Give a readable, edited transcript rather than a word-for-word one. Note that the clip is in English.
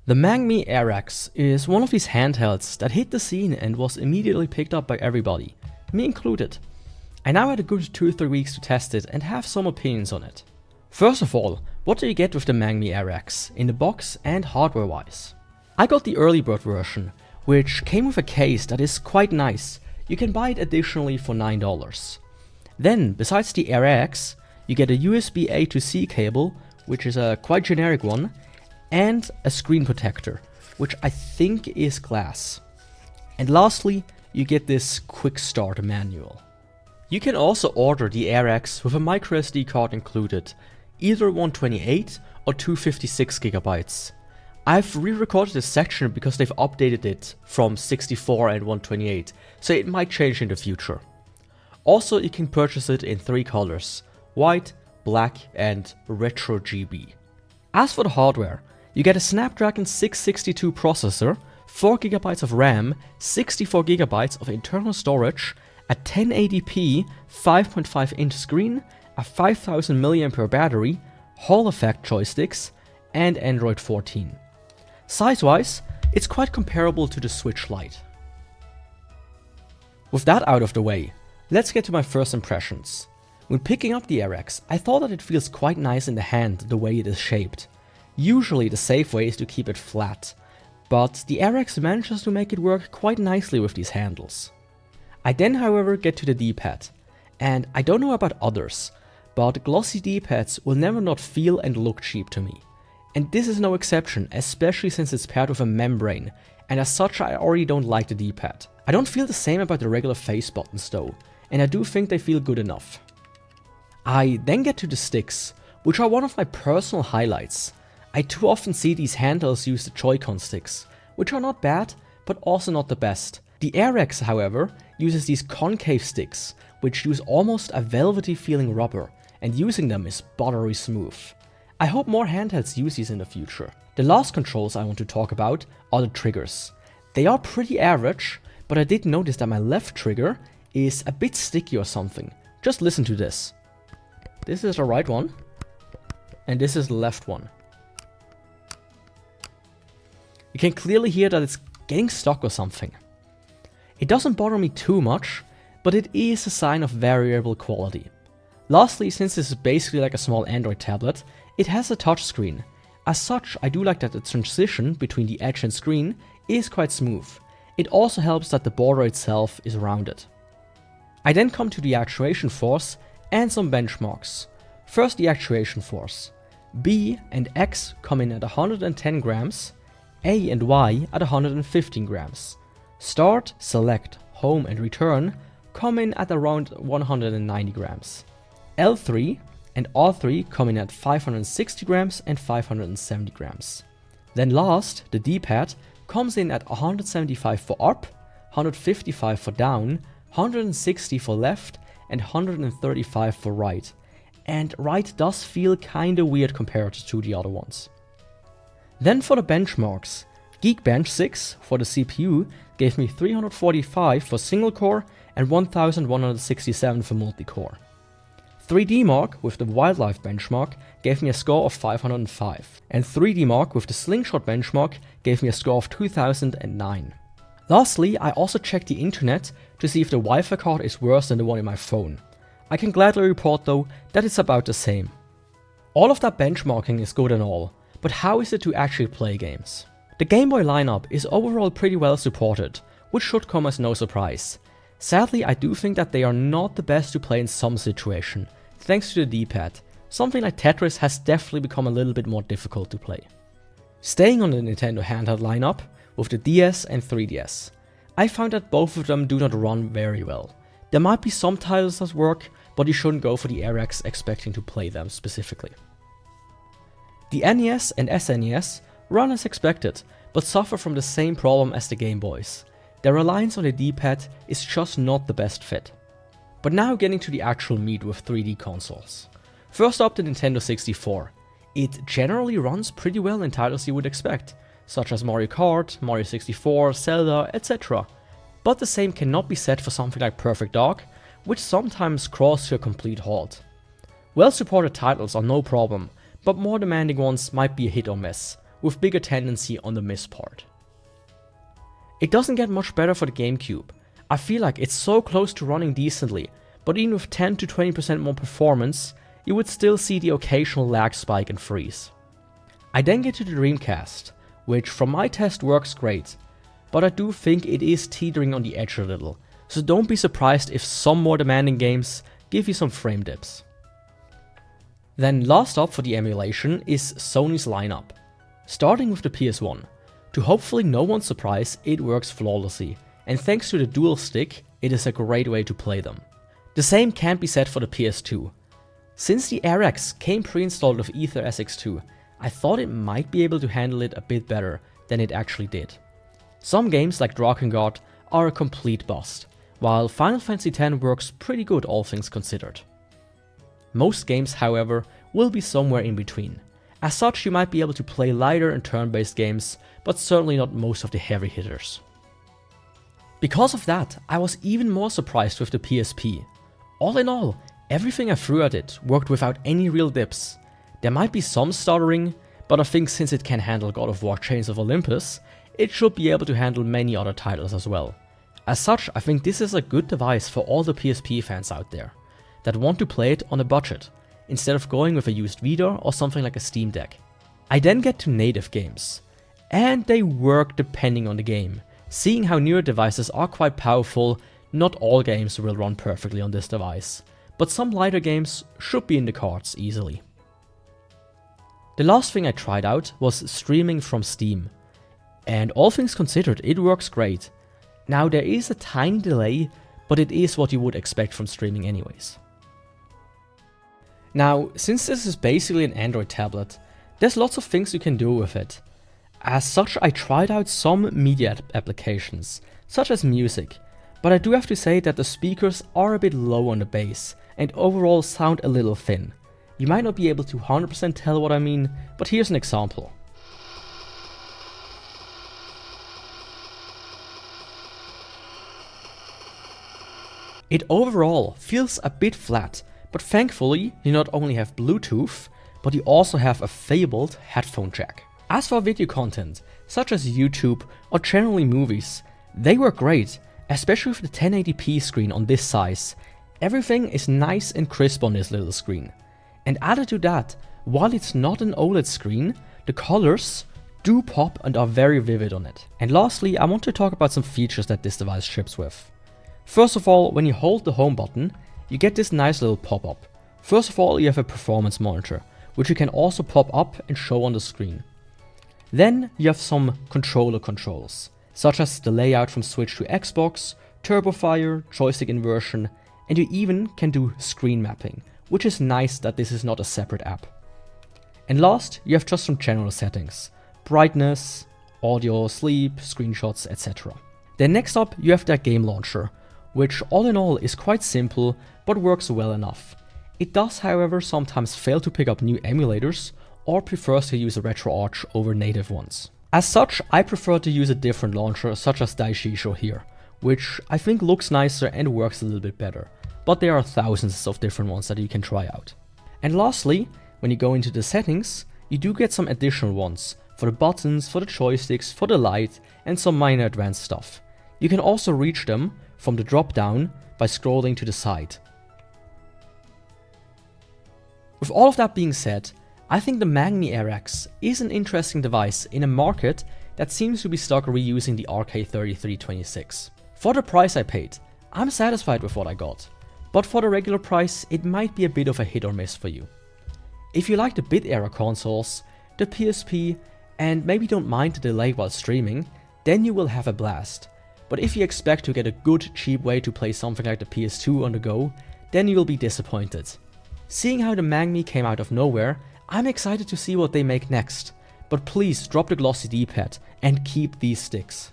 The Mangmi Airax is one of these handhelds that hit the scene and was immediately picked up by everybody, me included. I now had a good 2-3 weeks to test it and have some opinions on it. First of all, what do you get with the Mangmi Airax in the box and hardware wise? I got the early bird version, which came with a case that is quite nice. You can buy it additionally for $9. Then, besides the Airax, you get a USB A to C cable, which is a quite generic one, and a screen protector, which I think is glass. And lastly, you get this quick start manual. You can also order the Airax with a microSD card included, either 128 or 256GB. I've re-recorded this section because they've updated it from 64 and 128, so it might change in the future. Also, you can purchase it in 3 colors, white, black and retro GB. As for the hardware, you get a Snapdragon 662 processor, 4GB of RAM, 64GB of internal storage, a 1080p 5.5-inch screen, a 5000 mAh battery, Hall effect joysticks, and Android 14. Size-wise, it's quite comparable to the Switch Lite. With that out of the way, let's get to my first impressions. When picking up the Airax, I thought that it feels quite nice in the hand the way it is shaped. Usually the safe way is to keep it flat, but the Airax manages to make it work quite nicely with these handles. I then however get to the D-pad, and I don't know about others, but glossy D-pads will never not feel and look cheap to me. And this is no exception, especially since it's paired with a membrane, and as such I already don't like the D-pad. I don't feel the same about the regular face buttons though, and I do think they feel good enough. I then get to the sticks, which are one of my personal highlights. I too often see these handhelds use the Joy-Con sticks, which are not bad, but also not the best. The Airax, however, uses these concave sticks, which use almost a velvety feeling rubber, and using them is buttery smooth. I hope more handhelds use these in the future. The last controls I want to talk about are the triggers. They are pretty average, but I did notice that my left trigger is a bit sticky or something. Just listen to this. This is the right one, and this is the left one. You can clearly hear that it's getting stuck or something. It doesn't bother me too much, but it is a sign of variable quality. Lastly, since this is basically like a small Android tablet, it has a touchscreen. As such, I do like that the transition between the edge and screen is quite smooth. It also helps that the border itself is rounded. I then come to the actuation force and some benchmarks. First, the actuation force. B and X come in at 110 grams, A and Y at 115 grams. Start, select, home and return come in at around 190 grams. L3 and R3 come in at 560 grams and 570 grams. Then last, the D-pad comes in at 175 for up, 155 for down, 160 for left and 135 for right. And right does feel kinda weird compared to the other ones. Then for the benchmarks, Geekbench 6 for the CPU gave me 345 for single core and 1167 for multi-core. 3DMark with the wildlife benchmark gave me a score of 505, and 3DMark with the slingshot benchmark gave me a score of 2009. Lastly, I also checked the internet to see if the Wi-Fi card is worse than the one in my phone. I can gladly report though that it's about the same. All of that benchmarking is good and all, but how is it to actually play games? The Game Boy lineup is overall pretty well supported, which should come as no surprise. Sadly, I do think that they are not the best to play in some situation, thanks to the D-pad. Something like Tetris has definitely become a little bit more difficult to play. Staying on the Nintendo handheld lineup, with the DS and 3DS, I found that both of them do not run very well. There might be some titles that work, but you shouldn't go for the Airax expecting to play them specifically. The NES and SNES run as expected, but suffer from the same problem as the Game Boys. Their reliance on the D-pad is just not the best fit. But now getting to the actual meat with 3D consoles. First up, the Nintendo 64. It generally runs pretty well in titles you would expect, such as Mario Kart, Mario 64, Zelda, etc. But the same cannot be said for something like Perfect Dark, which sometimes crawls to a complete halt. Well supported titles are no problem, but more demanding ones might be a hit or miss, with bigger tendency on the miss part. It doesn't get much better for the GameCube. I feel like it's so close to running decently, but even with 10 to 20% more performance, you would still see the occasional lag spike and freeze. I then get to the Dreamcast, which from my test works great, but I do think it is teetering on the edge a little, so don't be surprised if some more demanding games give you some frame dips. Then last up for the emulation is Sony's lineup, starting with the PS1. To hopefully no one's surprise, it works flawlessly, and thanks to the dual stick, it is a great way to play them. The same can't be said for the PS2. Since the RX came pre-installed with EtherSX2, I thought it might be able to handle it a bit better than it actually did. Some games like Drakengard are a complete bust, while Final Fantasy X works pretty good all things considered. Most games, however, will be somewhere in between. As such, you might be able to play lighter and turn-based games, but certainly not most of the heavy hitters. Because of that, I was even more surprised with the PSP. All in all, everything I threw at it worked without any real dips. There might be some stuttering, but I think since it can handle God of War Chains of Olympus, it should be able to handle many other titles as well. As such, I think this is a good device for all the PSP fans out there that want to play it on a budget, instead of going with a used Vita or something like a Steam Deck. I then get to native games, and they work depending on the game. Seeing how newer devices are quite powerful, not all games will run perfectly on this device, but some lighter games should be in the cards easily. The last thing I tried out was streaming from Steam, and all things considered, it works great. Now there is a tiny delay, but it is what you would expect from streaming anyways. Now, since this is basically an Android tablet, there's lots of things you can do with it. As such, I tried out some media applications, such as music, but I do have to say that the speakers are a bit low on the bass, and overall sound a little thin. You might not be able to 100% tell what I mean, but here's an example. It overall feels a bit flat, but thankfully you not only have Bluetooth, but you also have a fabled headphone jack. As for video content, such as YouTube or generally movies, they work great, especially with the 1080p screen on this size. Everything is nice and crisp on this little screen. And added to that, while it's not an OLED screen, the colors do pop and are very vivid on it. And lastly, I want to talk about some features that this device ships with. First of all, when you hold the home button, you get this nice little pop-up. First of all, you have a performance monitor, which you can also pop up and show on the screen. Then you have some controller controls, such as the layout from Switch to Xbox, turbo fire, joystick inversion, and you even can do screen mapping, which is nice that this is not a separate app. And last, you have just some general settings, brightness, audio, sleep, screenshots, etc. Then next up, you have that game launcher, which all in all is quite simple, but works well enough. It does, however, sometimes fail to pick up new emulators, or prefers to use a RetroArch over native ones. As such, I prefer to use a different launcher, such as Daishisho here, which I think looks nicer and works a little bit better, but there are thousands of different ones that you can try out. And lastly, when you go into the settings, you do get some additional ones, for the buttons, for the joysticks, for the light, and some minor advanced stuff. You can also reach them from the drop down by scrolling to the side. With all of that being said, I think the Mangmi RX is an interesting device in a market that seems to be stuck reusing the RK3326. For the price I paid, I'm satisfied with what I got, but for the regular price, it might be a bit of a hit or miss for you. If you like the bit-era consoles, the PSP, and maybe don't mind the delay while streaming, then you will have a blast. But if you expect to get a good, cheap way to play something like the PS2 on the go, then you will be disappointed. Seeing how the Mangmi came out of nowhere, I'm excited to see what they make next. But please drop the glossy D-pad and keep these sticks.